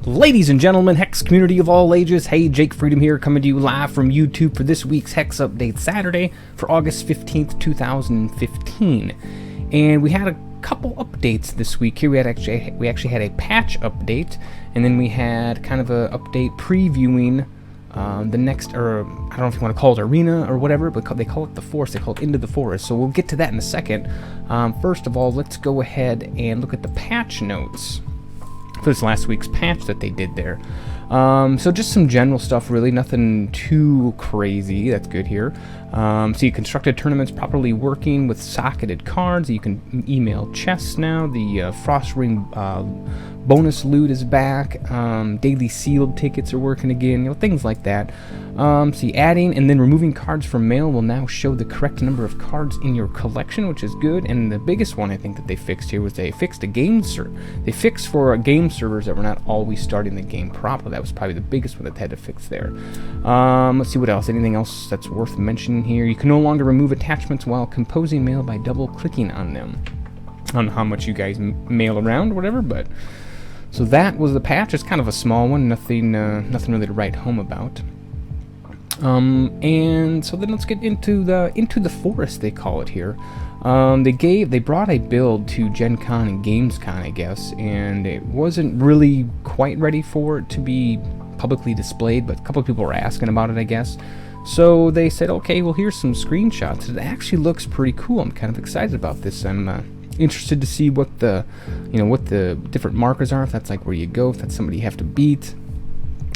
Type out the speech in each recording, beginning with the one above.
Ladies and gentlemen, Hex community of all ages, hey, Jake Freedom here, coming to you live from YouTube for this week's Hex Update Saturday for August 15th, 2015. And we had a couple updates this week here. We actually had a patch update, and then we had kind of an update previewing the next, or I don't know if you want to call it arena or whatever, but they call it the forest. They call it Into the Forest. So we'll get to that in a second. First of all, let's go ahead and look at the patch notes for this last week's patch that they did there. So just some general stuff, really, nothing too crazy. That's good here. See, constructed tournaments properly working with socketed cards. You can email chests now. The Frost Ring bonus loot is back. Daily sealed tickets are working again. You know, things like that. See, adding and then removing cards from mail will now show the correct number of cards in your collection, which is good. And the biggest one I think that they fixed here was they fixed a game They fixed for game servers that were not always starting the game properly. That was probably the biggest one that they had to fix there. Let's see what else. Anything else that's worth mentioning here? You can no longer remove attachments while composing mail by double-clicking on them. I don't know how much you guys mail around or whatever, but so that was the patch. It's kind of a small one, nothing really to write home about. And so then let's get into the forest, they call it here. They brought a build to GenCon and GamesCon, I guess, and it wasn't really quite ready for it to be publicly displayed, but a couple of people were asking about it, I guess. So they said, okay, well, here's some screenshots. It actually looks pretty cool. I'm kind of excited about this. I'm interested to see what the different markers are, if that's like where you go, if that's somebody you have to beat.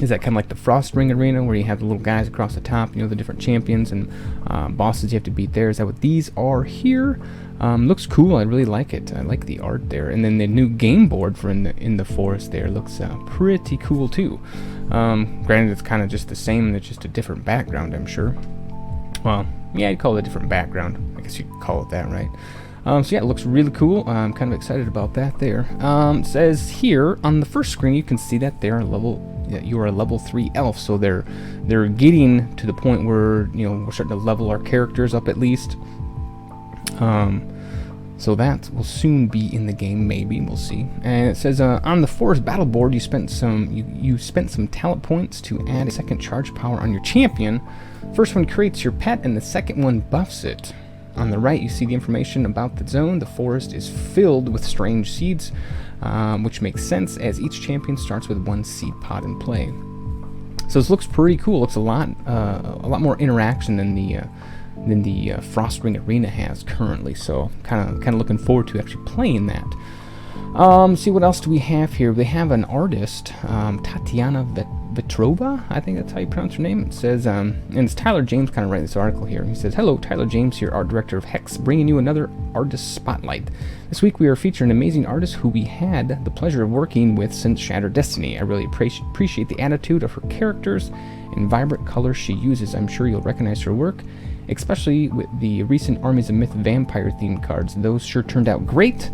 Is that kind of like the Frost Ring Arena where you have the little guys across the top, you know, the different champions and bosses you have to beat there? Is that what these are here? Looks cool. I really like it. I like the art there. And then the new game board for in the forest there looks pretty cool too. Granted, it's kind of just the same, and it's just a different background, I'm sure. Well, yeah, I'd call it a different background. I guess you could call it that, right? So yeah, it looks really cool. I'm kind of excited about that there. It says here on the first screen you can see that you are a level 3 elf, so they're getting to the point where, you know, we're starting to level our characters up at least. So that will soon be in the game, maybe, we'll see. And it says on the forest battle board you spent some talent points to add a second charge power on your champion. First one creates your pet and the second one buffs it. On the right you see the information about the zone. The forest is filled with strange seeds, which makes sense as each champion starts with one seed pod in play. So this looks pretty cool. Looks a lot more interaction than the Frost Ring Arena has currently. So kind of looking forward to actually playing that. See, what else do we have here? They have an artist, Tatiana Vetrova, I think that's how you pronounce her name. It says, and it's Tyler James kind of writing this article here. He says, "Hello, Tyler James here, art director of HEX, bringing you another artist spotlight. This week we are featuring an amazing artist who we had the pleasure of working with since Shattered Destiny. I really appreciate the attitude of her characters and vibrant colors she uses. I'm sure you'll recognize her work, especially with the recent Armies of Myth vampire themed cards. Those sure turned out great,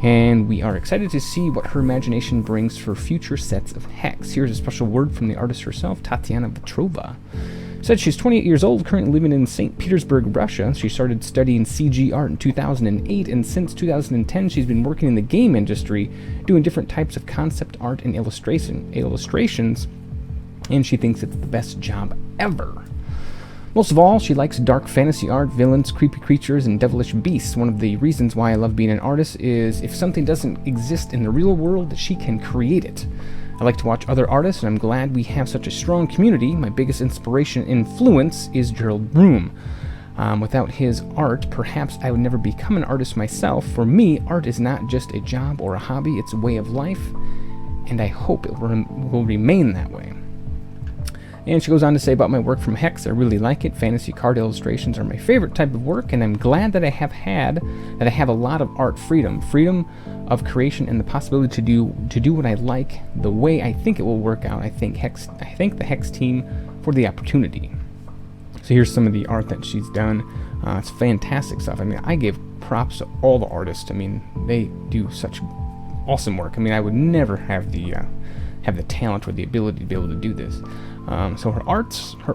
and we are excited to see what her imagination brings for future sets of HEX." Here's a special word from the artist herself, Tatiana Vetrova. Said she's 28 years old, currently living in St. Petersburg, Russia. She started studying CG art in 2008, and since 2010 she's been working in the game industry, doing different types of concept art and illustrations, and she thinks it's the best job ever. Most of all, she likes dark fantasy art, villains, creepy creatures, and devilish beasts. One of the reasons why I love being an artist is if something doesn't exist in the real world, she can create it. I like to watch other artists, and I'm glad we have such a strong community. My biggest inspiration and influence is Gerald Broom. Without his art, perhaps I would never become an artist myself. For me, art is not just a job or a hobby, it's a way of life, and I hope it will remain that way. And she goes on to say about my work from HEX, I really like it. Fantasy card illustrations are my favorite type of work, and I'm glad that I have a lot of art freedom of creation, and the possibility to do what I like the way I think it will work out. I thank the HEX team for the opportunity. So here's some of the art that she's done. It's fantastic stuff. I mean, I give props to all the artists. I mean, they do such awesome work. I mean, I would never have the talent or the ability to be able to do this. So her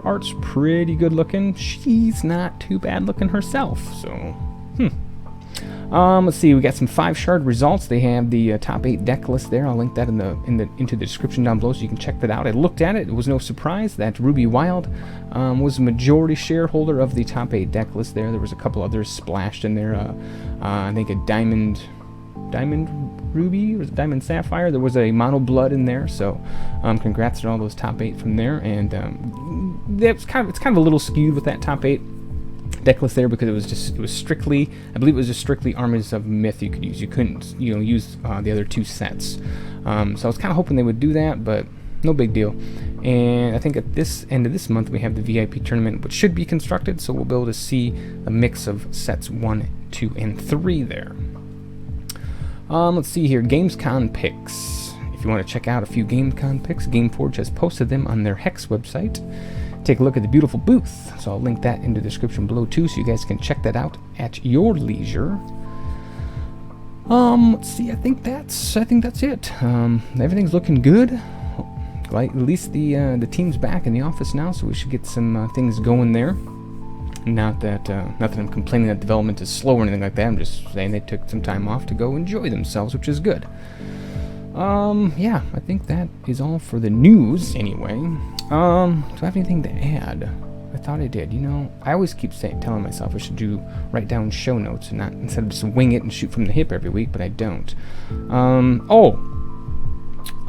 art's pretty good looking. She's not too bad looking herself. So, Let's see, we got some 5 shard results. They have the top 8 deck list there. I'll link that into the description down below so you can check that out. I looked at it. It was no surprise that Ruby Wild was a majority shareholder of the top 8 deck list there. There was a couple others splashed in there. I think a Diamond Ruby, or was it Diamond Sapphire? There was a Mono Blood in there. So congrats to all those top 8 from there. And it's kind of a little skewed with that top 8 deck list there, because it was strictly, I believe it was just strictly Armies of Myth you could use. You couldn't, use the other 2 sets. So I was kind of hoping they would do that, but no big deal. And I think at this end of this month we have the VIP tournament, which should be constructed, so we'll be able to see a mix of sets 1, 2, and 3 there. Let's see here, GamesCon Pics. If you want to check out a few GamesCon Pics, Gameforge has posted them on their HEX website. Take a look at the beautiful booth, so I'll link that in the description below too, so you guys can check that out at your leisure. Let's see, I think that's it. Everything's looking good. Like, at least the team's back in the office now, so we should get some things going there. Not that I'm complaining that development is slow or anything like that. I'm just saying they took some time off to go enjoy themselves, which is good. Yeah, I think that is all for the news anyway. Do I have anything to add? I thought I did. I always keep telling myself I should write down show notes and not, instead of just wing it and shoot from the hip every week, but I don't.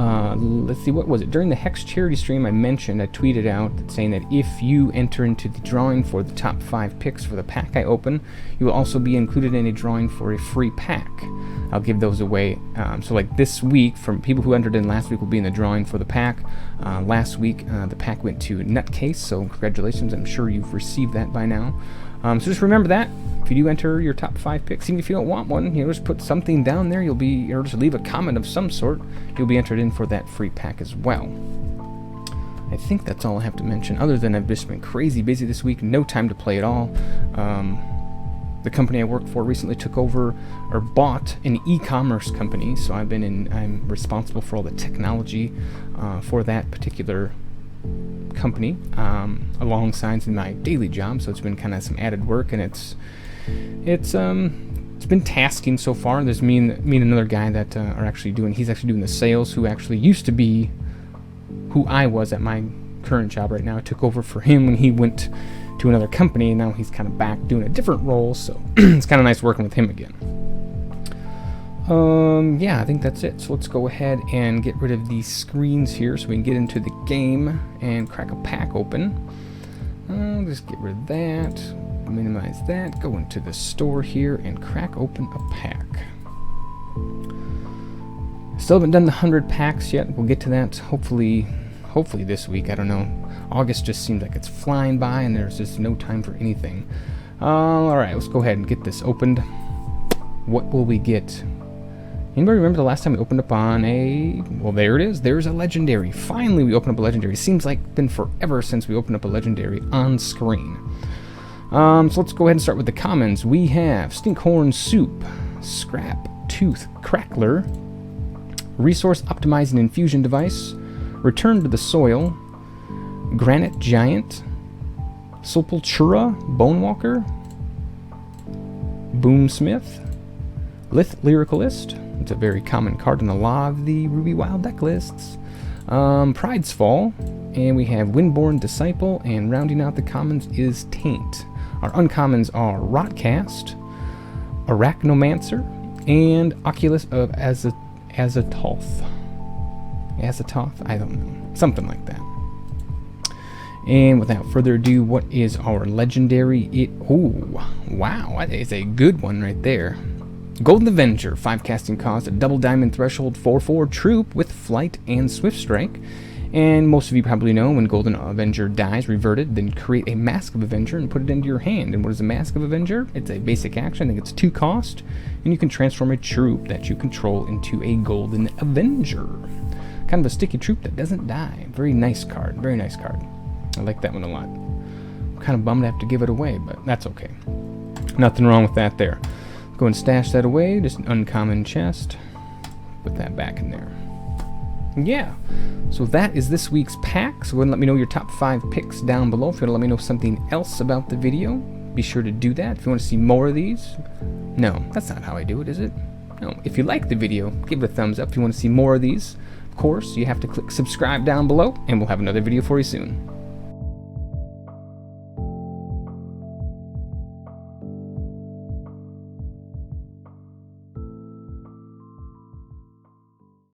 Let's see, what was it? During the HEX charity stream I tweeted out saying that if you enter into the drawing for the top 5 picks for the pack I open, you will also be included in a drawing for a free pack. I'll give those away. So like this week, from people who entered in last week will be in the drawing for the pack. Last week, the pack went to Nutcase, so congratulations. I'm sure you've received that by now. So just remember that. If you do enter your top 5 picks, even if you don't want one, just put something down there. You'll be, or just leave a comment of some sort. You'll be entered in for that free pack as well. I think that's all I have to mention, other than I've just been crazy busy this week. No time to play at all. The company I work for recently took over or bought an e-commerce company, so I'm responsible for all the technology for that particular company, alongside my daily job. So it's been kind of some added work, and it's been tasking so far. There's me and another guy that he's actually doing the sales, who actually used to be who I was at my current job right now. I took over for him when he went to another company, and now he's kind of back doing a different role, so it's kind of nice working with him again. Yeah, I think that's it. So let's go ahead and get rid of these screens here so we can get into the game and crack a pack open. Just get rid of that, minimize that, go into the store here and crack open a pack. Still haven't done the 100 packs yet. We'll get to that hopefully this week. I don't know. August just seems like it's flying by, and there's just no time for anything. Alright, let's go ahead and get this opened. What will we get? Anybody remember the last time we opened up on a... Well, there it is. There's a legendary. Finally, we opened up a legendary. Seems like it's been forever since we opened up a legendary on screen. So let's go ahead and start with the commons. We have Stinkhorn Soup, Scrap Tooth Crackler, Resource Optimizing Infusion Device, Return to the Soil, Granite Giant, Sepultura Bonewalker, Boomsmith, Lith Lyricalist. It's a very common card in a lot of the Ruby Wild deck lists. Pride's Fall, and we have Windborn Disciple, and rounding out the commons is Taint. Our uncommons are Rotcast, Arachnomancer, and Oculus of Azathoth. Azathoth? I don't know. Something like that. And without further ado, what is our legendary? Oh, wow, that is a good one right there. Golden Avenger, 5 casting cost, a double diamond threshold, 4/4 troop with flight and swift strike. And most of you probably know when Golden Avenger dies, revert it, then create a Mask of Avenger and put it into your hand. And what is a Mask of Avenger? It's a basic action. I think it's 2 cost, and you can transform a troop that you control into a Golden Avenger. Kind of a sticky troop that doesn't die. Very nice card. Very nice card. I like that one a lot. I'm kind of bummed I have to give it away, but that's okay. Nothing wrong with that there. Go and stash that away. Just an uncommon chest. Put that back in there. Yeah. So that is this week's pack. So go ahead and let me know your top 5 picks down below. If you want to let me know something else about the video, be sure to do that. If you want to see more of these, no, that's not how I do it, is it? No, if you like the video, give it a thumbs up. If you want to see more of these, of course, you have to click subscribe down below, and we'll have another video for you soon.